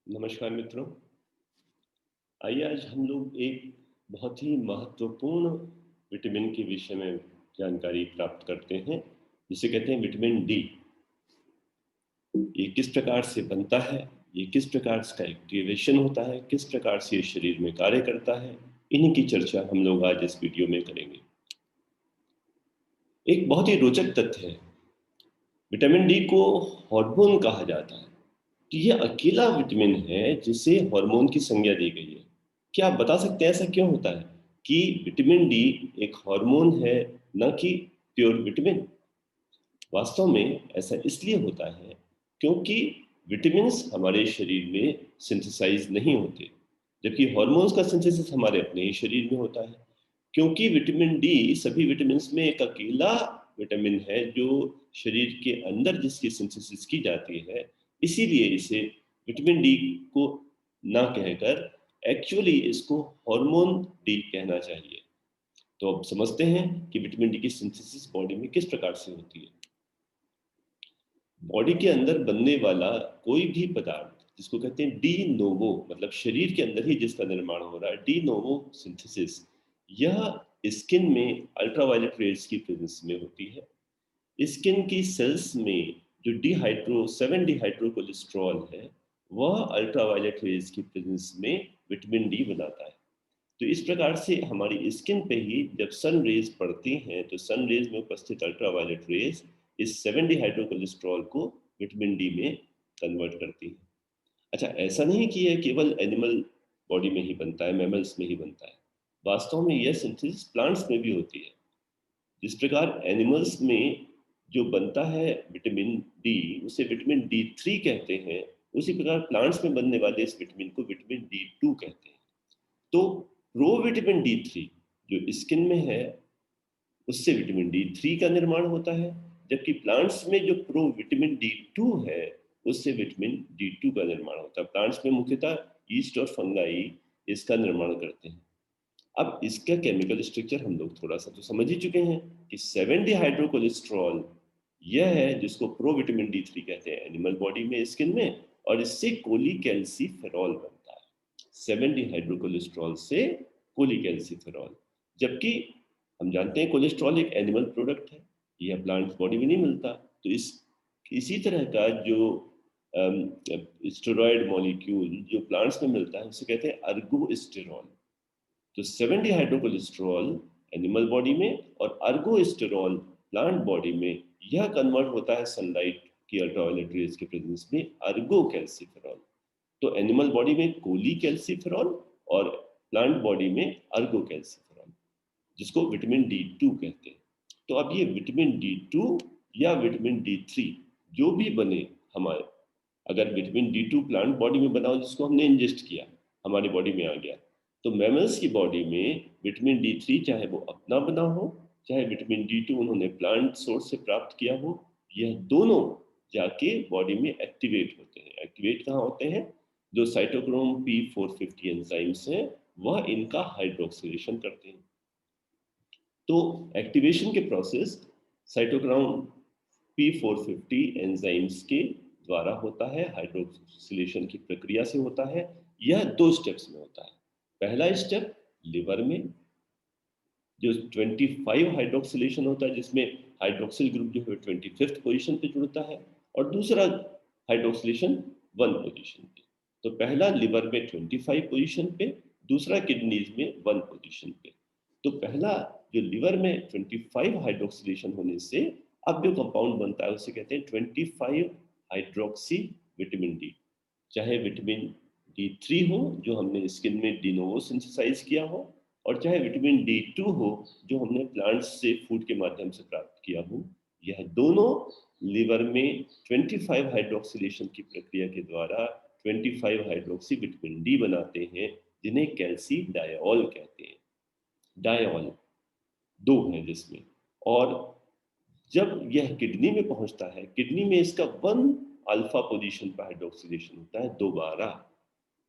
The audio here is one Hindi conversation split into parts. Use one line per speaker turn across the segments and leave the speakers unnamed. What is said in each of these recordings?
नमस्कार मित्रों। आइए आज हम लोग एक बहुत ही महत्वपूर्ण विटामिन के विषय में जानकारी प्राप्त करते हैं, जिसे कहते हैं विटामिन डी। ये किस प्रकार से बनता है, ये किस प्रकार इसका एक्टिवेशन होता है, किस प्रकार से ये शरीर में कार्य करता है, इन्हीं की चर्चा हम लोग आज इस वीडियो में करेंगे। एक बहुत ही रोचक तथ्य है, विटामिन डी को हार्मोन कहा जाता है। तो ये अकेला विटामिन है जिसे हार्मोन की संज्ञा दी गई है। क्या आप बता सकते हैं ऐसा क्यों होता है कि विटामिन डी एक हार्मोन है, न कि प्योर विटामिन? वास्तव में ऐसा इसलिए होता है क्योंकि विटामिन्स हमारे शरीर में सिंथेसाइज नहीं होते, जबकि हार्मोन्स का सिंथेसिस हमारे अपने ही शरीर में होता है। क्योंकि विटामिन डी सभी विटामिन्स में एक अकेला विटामिन है जो शरीर के अंदर जिसकी सिंथेसिस की जाती है, इसीलिए इसे विटामिन डी को ना कहकर एक्चुअली इसको हार्मोन डी कहना चाहिए। तो अब समझते हैं कि विटामिन डी की सिंथेसिस बॉडी में किस प्रकार से होती है। बॉडी के अंदर बनने वाला कोई भी पदार्थ जिसको कहते हैं डी नोवो, मतलब शरीर के अंदर ही जिसका निर्माण हो रहा है, डी नोवो सिंथेसिस, यह स्किन में अल्ट्रावायलेट रेज की प्रेजेंस में होती है। स्किन की सेल्स में जो डिहाइड्रो 7 डिहाइड्रो कोलेस्ट्रॉल है, वह अल्ट्रावायलेट रेज की प्रेजेंस में विटामिन डी बनाता है। तो इस प्रकार से हमारी स्किन पे ही जब सन रेज पड़ती हैं तो सन रेज में उपस्थित अल्ट्रावायलेट रेज इस 7 डिहाइड्रो कोलेस्ट्रॉल को विटामिन डी में कन्वर्ट करती है। अच्छा, ऐसा नहीं कि यह केवल एनिमल बॉडी में ही बनता है, मैमल्स में ही बनता है। वास्तव में यह सिंथेसिस प्लांट्स में भी होती है। जिस प्रकार एनिमल्स में जो बनता है विटामिन डी, उसे विटामिन डी 3 कहते हैं, उसी प्रकार प्लांट्स में बनने वाले इस विटामिन को विटामिन डी 2 कहते हैं। तो प्रो विटामिन डी 3 जो स्किन में है, उससे विटामिन डी 3 का निर्माण होता है, जबकि प्लांट्स में जो प्रो विटामिन डी 2 है, उससे विटामिन डी 2 का निर्माण होता है। प्लांट्स में मुख्यतः ईस्ट और फंगाई इसका निर्माण करते हैं। अब इसका केमिकल स्ट्रक्चर हम लोग थोड़ा सा तो समझ ही चुके हैं कि 7 डिहाइड्रोकोलेस्ट्रॉल यह है जिसको प्रो विटामिन डी 3 कहते हैं एनिमल बॉडी में, स्किन में, और इससे कोलीकैल्सीफेरॉल बनता है। 7 डिहाइड्रोकोलेस्ट्रॉल से कोलीकैल्सीफेरॉल। जबकि हम जानते हैं कोलेस्ट्रॉल एक एनिमल प्रोडक्ट है, यह प्लांट बॉडी में नहीं मिलता। तो इसी तरह का जो स्टेरॉयड मॉलिक्यूल जो प्लांट्स में मिलता है उसे कहते हैं अर्गोस्टेरॉल। तो 7 डिहाइड्रोकोलेस्ट्रॉल एनिमल बॉडी में और अर्गोस्टेरॉल प्लांट बॉडी में, यह कन्वर्ट होता है सनलाइट की अल्ट्रावायलेट रेज के प्रेजेंस में अर्गोकैल्सीफेरॉल। तो एनिमल बॉडी में कोलीकैल्सीफेरॉल और प्लांट बॉडी में अर्गोकैल्सीफेरॉल, जिसको विटामिन डी 2 कहते हैं। तो अब ये विटामिन डी 2 या विटामिन डी 3 जो भी बने हमारे, अगर विटामिन डी 2 प्लांट बॉडी में बना हो जिसको हमने इंजेस्ट किया, हमारी बॉडी में आ गया, तो मैमल्स की बॉडी में विटामिन डी 3 चाहे वो अपना बना हो, चाहे विटामिन डी 2 उन्होंने प्लांट सोर्स से प्राप्त किया हो, यह दोनों जाके बॉडी में एक्टिवेट होते हैं। एक्टिवेट कहाँ होते हैं? जो साइटोक्रोम P450 एंजाइम्स हैं, वह इनका हाइड्रोक्सिलेशन करते हैं। तो एक्टिवेशन के प्रोसेस साइटोक्रोम P450 एंजाइम्स के द्वारा होता है, हाइड्रोक्सिलेशन की प्रक्रिया से होता है। यह 2 स्टेप्स में होता है। पहला स्टेप लिवर में जो 25 हाइड्रोक्सिलेशन होता है, जिसमें हाइड्रोक्सिल ग्रुप जो है 25th पोजीशन पे जुड़ता है, और दूसरा हाइड्रोक्सिलेशन 1 पोजीशन पे। तो पहला लिवर में 25 पोजीशन पे, दूसरा किडनीज में 1 पोजीशन पे। तो पहला जो लिवर में 25 हाइड्रोक्सिलेशन होने से अब जो कंपाउंड बनता है उसे कहते हैं 25 हाइड्रोक्सी विटामिन डी। चाहे विटामिन डी 3 हो जो हमने स्किन में डिनोवो सिंथेसाइज किया हो, और चाहे विटामिन डी 2 हो जो हमने प्लांट्स से फूड के माध्यम से प्राप्त किया हो, यह दोनों लिवर में 25 हाइड्रोक्सिलेशन की प्रक्रिया के द्वारा 25 हाइड्रोक्सी विटामिन डी बनाते हैं, जिन्हें कैल्सी डायोल कहते हैं। डायोल 2 है जिसमें, और जब यह किडनी में पहुंचता है, किडनी में इसका 1 अल्फा पोजीशन पर हाइड्रोक्सिलेशन होता है दोबारा।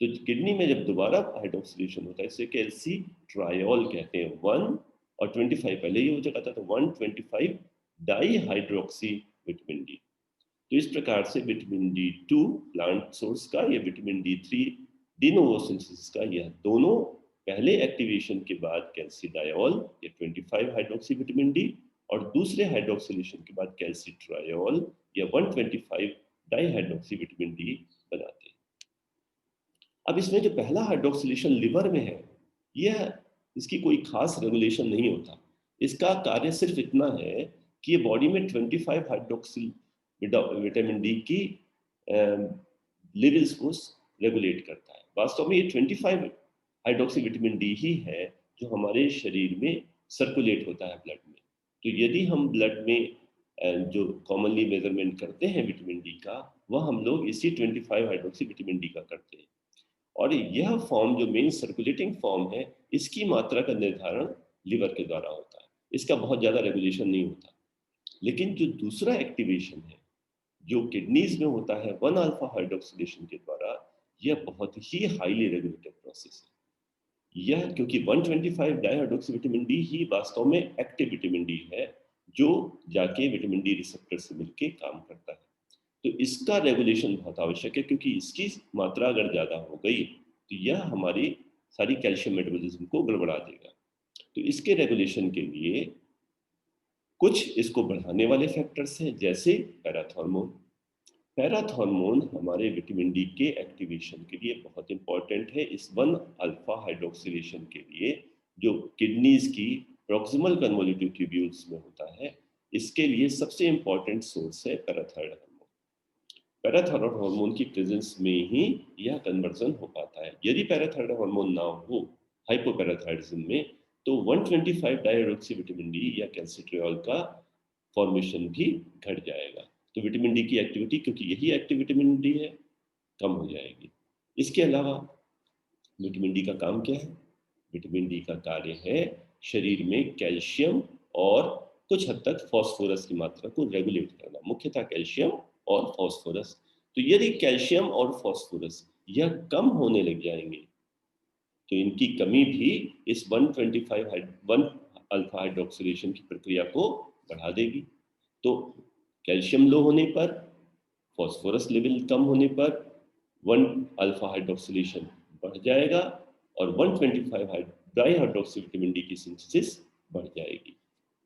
तो किडनी में जब दोबारा हाइड्रोक्सिलेशन होता है, इसे कैल्सी ट्रायोल कहते हैं। 1 और 25 पहले ही हो चुका था, तो 125 डाई हाइड्रोक्सी विटामिन डी। तो इस प्रकार से विटामिन D2 प्लांट सोर्स का या vitamin D3 de novo synthesis का, यह दोनों पहले एक्टिवेशन के बाद कैल्सिडायोल या 25 हाइड्रोक्सी विटामिन डी और दूसरे हाइड्रोक्सिलेशन के बाद कैल्सिट्रायोल या 125 डाईहाइड्रोक्सी विटामिन डी बनाते हैं। अब इसमें जो पहला हाइड्रोक्सिलेशन लिवर में है, यह इसकी कोई खास रेगुलेशन नहीं होता। इसका कार्य सिर्फ इतना है कि ये बॉडी में 25 हाइड्रोक्सी विटामिन डी की लेवल्स को रेगुलेट करता है। वास्तव में ये 25 हाइड्रोक्सी विटामिन डी ही है जो हमारे शरीर में सर्कुलेट होता है ब्लड में। तो यदि हम ब्लड में जो कॉमनली मेजरमेंट करते हैं विटामिन डी का, वह हम लोग इसी 25 हाइड्रोक्सी विटामिन डी का करते हैं। और यह फॉर्म जो मेन सर्कुलेटिंग फॉर्म है, इसकी मात्रा का निर्धारण लिवर के द्वारा होता है। इसका बहुत ज़्यादा रेगुलेशन नहीं होता। लेकिन जो दूसरा एक्टिवेशन है जो किडनीज में होता है 1 अल्फा हाइड्रोक्सिलेशन के द्वारा, यह बहुत ही हाईली रेगुलेटेड प्रोसेस है। यह क्योंकि 125 डाईहाइड्रोक्सी विटामिन डी ही वास्तव में एक्टिव विटामिन डी है जो जाके विटामिन डी रिसेप्टर से मिलके काम करता है। तो इसका रेगुलेशन बहुत आवश्यक है, क्योंकि इसकी मात्रा अगर ज़्यादा हो गई तो यह हमारी सारी कैल्शियम मेटाबॉलिज्म को गड़बड़ा देगा। तो इसके रेगुलेशन के लिए कुछ इसको बढ़ाने वाले फैक्टर्स हैं, जैसे पैराथॉर्मोन। पैराथॉर्मोन हमारे विटामिन डी के एक्टिवेशन के लिए बहुत इंपॉर्टेंट है। इस 1 अल्फा हाइड्रोक्सिलेशन के लिए जो किडनीज की प्रॉक्सिमल कन्वोल्यूटिव ट्यूब्यूल्स में होता है, इसके लिए सबसे इंपॉर्टेंट सोर्स है पैराथायरॉयड हार्मोन। पैराथायरॉयड हार्मोन की प्रेजेंस में ही यह कन्वर्जन हो पाता है। यदि पैराथायरॉयड हार्मोन ना हो हाइपोपैराथायरिज्म में, तो 125 डाईहाइड्रोक्सी विटामिन डी या कैल्सिट्रियोल का फॉर्मेशन भी घट जाएगा। तो विटामिन डी की एक्टिविटी, क्योंकि यही एक्टिव विटामिन डी है, कम हो जाएगी। इसके अलावा विटामिन डी का काम क्या है? विटामिन डी का कार्य है शरीर में कैल्शियम और कुछ हद तक फास्फोरस की मात्रा को रेगुलेट करना, मुख्यतः कैल्शियम और फास्फोरस। तो यदि कैल्शियम और फास्फोरस यह कम होने लग जाएंगे तो इनकी कमी भी इस 1 अल्फा हाइड्रोक्सिलेशन की प्रक्रिया को बढ़ा देगी। तो कैल्शियम लो होने पर, फास्फोरस लेवल कम होने पर 1 अल्फा हाइड्रोक्सिलेशन बढ़ जाएगा और 125 डाईहाइड्रोक्सी विटामिन डी की सिंथेसिस बढ़ जाएगी।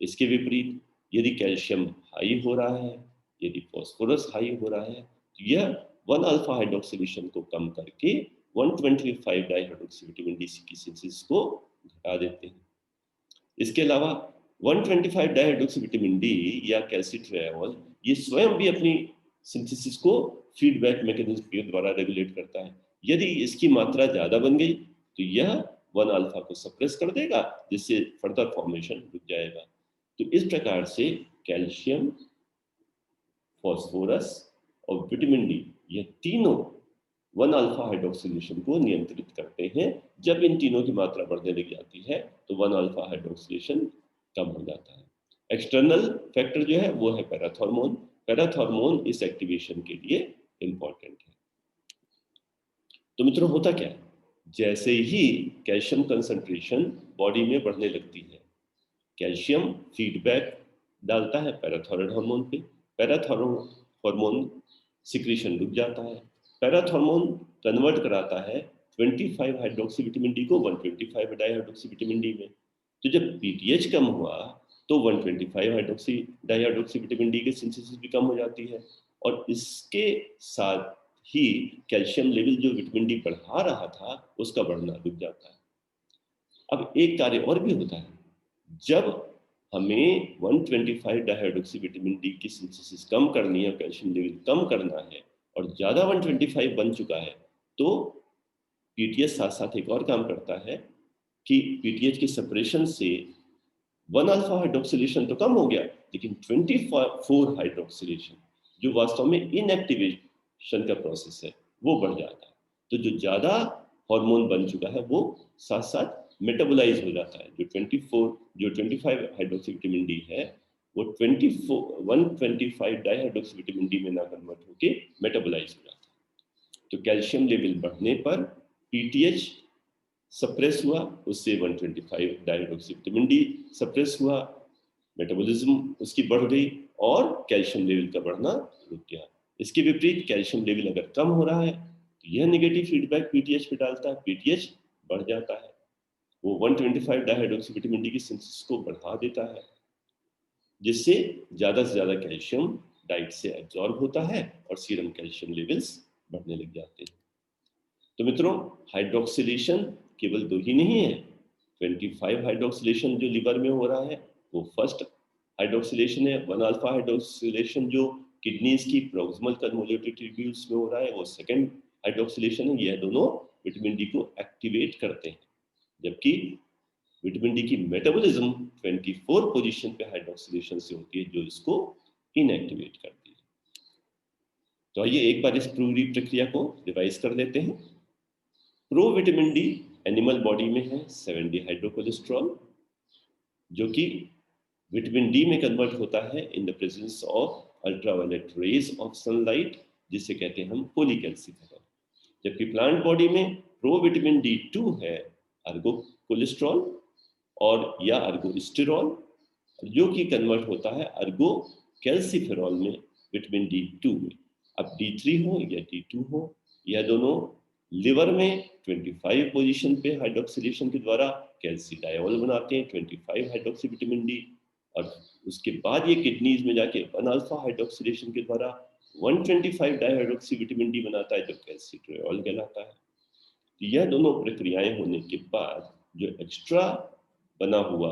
इसके विपरीत यदि कैल्शियम हाई हो रहा है, यदि फास्फोरस हाई हो रहा है, तो यह 1 अल्फा हाइड्रोक्सिलेशन को कम करके 125 डाईहाइड्रोक्सी विटामिन डी की सिंथेसिस को घटा देते हैं। इसके अलावा 125 डाईहाइड्रोक्सी विटामिन डी या कैल्सिट्रियोल ये स्वयं भी अपनी सिंथेसिस को फीडबैक मैकेनिज्म के द्वारा रेगुलेट करता है। यदि इसकी मात्रा ज़्यादा बन गई तो यह 1 अल्फा को सप्रेस कर देगा, जिससे फर्दर फॉर्मेशन रुक जाएगा। तो इस प्रकार से कैल्शियम, फास्फोरस और विटामिन डी ये तीनों 1 अल्फा हाइड्रोक्सिलेशन को नियंत्रित करते हैं। जब इन तीनों की मात्रा बढ़ने लग जाती है तो 1 अल्फा हाइड्रोक्सिलेशन कम हो जाता है। एक्सटर्नल फैक्टर जो है वो है पैराथॉर्मोन। पैराथॉर्मोन इस एक्टिवेशन के लिए इंपॉर्टेंट है। तो मित्रों, होता क्या है? जैसे ही कैल्शियम कंसंट्रेशन बॉडी में बढ़ने लगती है, कैल्शियम फीडबैक डालता है पैराथायरॉयड हार्मोन पे। पैराथायरॉयड हार्मोन सिक्रीशन रुक जाता है। पैराथॉर्मोन कन्वर्ट कराता है 25 हाइड्रोक्सी विटामिन डी को 125 डाईहाइड्रोक्सी विटामिन डी में। तो जब पीटीएच कम हुआ तो 125 हाइड्रोक्सी डाईहाइड्रोक्सी विटामिन डी की सिंथेसिस भी कम हो जाती है, और इसके साथ ही कैल्शियम लेवल जो विटामिन डी बढ़ा रहा था उसका बढ़ना रुक जाता है। अब एक कार्य और भी होता है, जब हमें 125 डाईहाइड्रोक्सी विटामिन डी की सिंथेसिस कम करनी है, कैल्शियम लेवल कम करना है और ज़्यादा 125 बन चुका है, तो पीटीएच साथ साथ एक और काम करता है कि पीटीएच के सेपरेशन से 1 अल्फा हाइड्रोक्सिलेशन तो कम हो गया, लेकिन 24 हाइड्रोक्सिलेशन जो वास्तव में इनएक्टिवेशन का प्रोसेस है वो बढ़ जाता है। तो जो ज़्यादा हार्मोन बन चुका है वो साथ साथ मेटाबोलाइज हो जाता है। जो 25 हाइड्रोक्सी विटामिन डी है वो 125 डाईहाइड्रोक्सी विटामिन डी में ना कन्वर्ट होके मेटाबोलाइज हो जाता है। तो कैल्शियम लेवल बढ़ने पर पीटीएच सप्रेस हुआ, उससे 125 डाईहाइड्रोक्सी विटामिन डी सप्रेस हुआ, मेटाबॉलिज्म उसकी बढ़ गई और कैल्शियम लेवल का बढ़ना रुक गया। इसके विपरीत कैल्शियम लेवल अगर कम हो रहा है तो यह नेगेटिव फीडबैक पीटीएच पे डालता है, पीटीएच बढ़ जाता है, वो 125 डाइहाइड्रोक्सी विटामिन डी की सिंथेसिस को बढ़ा देता है, जिससे ज़्यादा से ज़्यादा कैल्शियम डाइट से एब्जॉर्ब होता है और सीरम कैल्शियम लेवल्स बढ़ने लग जाते हैं। तो मित्रों, हाइड्रोक्सिलेशन केवल दो ही नहीं है, 25 हाइड्रोक्सिलेशन जो लिवर में हो रहा है वो फर्स्ट हाइड्रोक्सिलेशन है, 1 अल्फा हाइड्रोक्सिलेशन जो किडनीज की प्रोक्सिमल कन्वोल्यूटेड ट्यूब्यूल्स में हो रहा है वो सेकंड हाइड्रोक्सिलेशन है। यह दोनों विटामिन डी को एक्टिवेट करते हैं, जबकि विटामिन डी की मेटाबॉलिज्म 24 पोजीशन पे हाइड्रोक्सिलेशन से होती है जो इसको इनएक्टिवेट करती है। तो आइए एक बार इस पूरी प्रक्रिया को रिवाइज कर लेते हैं। Pro vitamin D animal body में है 7 डिहाइड्रोकोलेस्ट्रॉल, जो कि विटामिन डी में कन्वर्ट होता है in the presence of ultraviolet rays of sunlight, जिसे कहते हैं हम कोलिकैल्सिफेरॉल। जबकि प्लांट बॉडी में प्रो विटामिन डी 2 है अर्गो कोलेस्ट्रॉल और या अर्गोस्टेरॉल, जो कि कन्वर्ट होता है अर्गो कैल्सिफेरॉल में विटामिन डी 2 में। अब D3 हो या D2 हो, यह दोनों लिवर में 25 पोजीशन पे हाइड्रोक्सिलेशन के द्वारा कैल्सिडायोल बनाते हैं 25 हाइड्रोक्सी विटामिन डी, और उसके बाद ये किडनीज में जाके 1 अल्फा हाइड्रोक्सिलेशन के द्वारा 125 डाइहाइड्रोक्सी विटामिन डी बनाता है जो कैल्सिट्रियोल कहलाता है। यह दोनों प्रक्रियाएं होने के बाद जो एक्स्ट्रा बना हुआ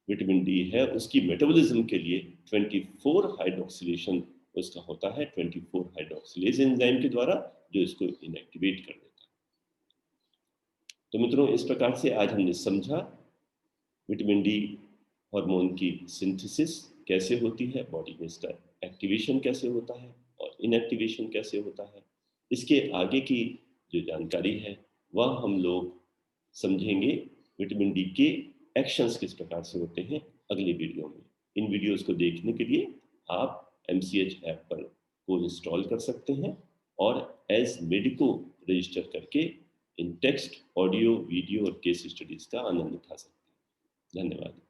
विटामिन डी है उसकी मेटाबॉलिज्म के लिए 24 हाइड्रोक्सिलेशन उसका होता है 24 हाइड्रोक्सिलेज एंजाइम के द्वारा, जो इसको इनएक्टिवेट कर देता है। तो मित्रों, इस प्रकार से आज हमने समझा विटामिन डी हार्मोन की सिंथेसिस कैसे होती है, बॉडी में इसका एक्टिवेशन कैसे होता है और इनएक्टिवेशन कैसे होता है। इसके आगे की जो जानकारी है वह हम लोग समझेंगे विटामिन डी के एक्शंस किस प्रकार से होते हैं अगले वीडियो में। इन वीडियोस को देखने के लिए आप MCH ऐप पर को इंस्टॉल कर सकते हैं और एज मेडिको रजिस्टर करके इन टेक्स्ट, ऑडियो, वीडियो और केस स्टडीज का आनंद उठा सकते हैं। धन्यवाद।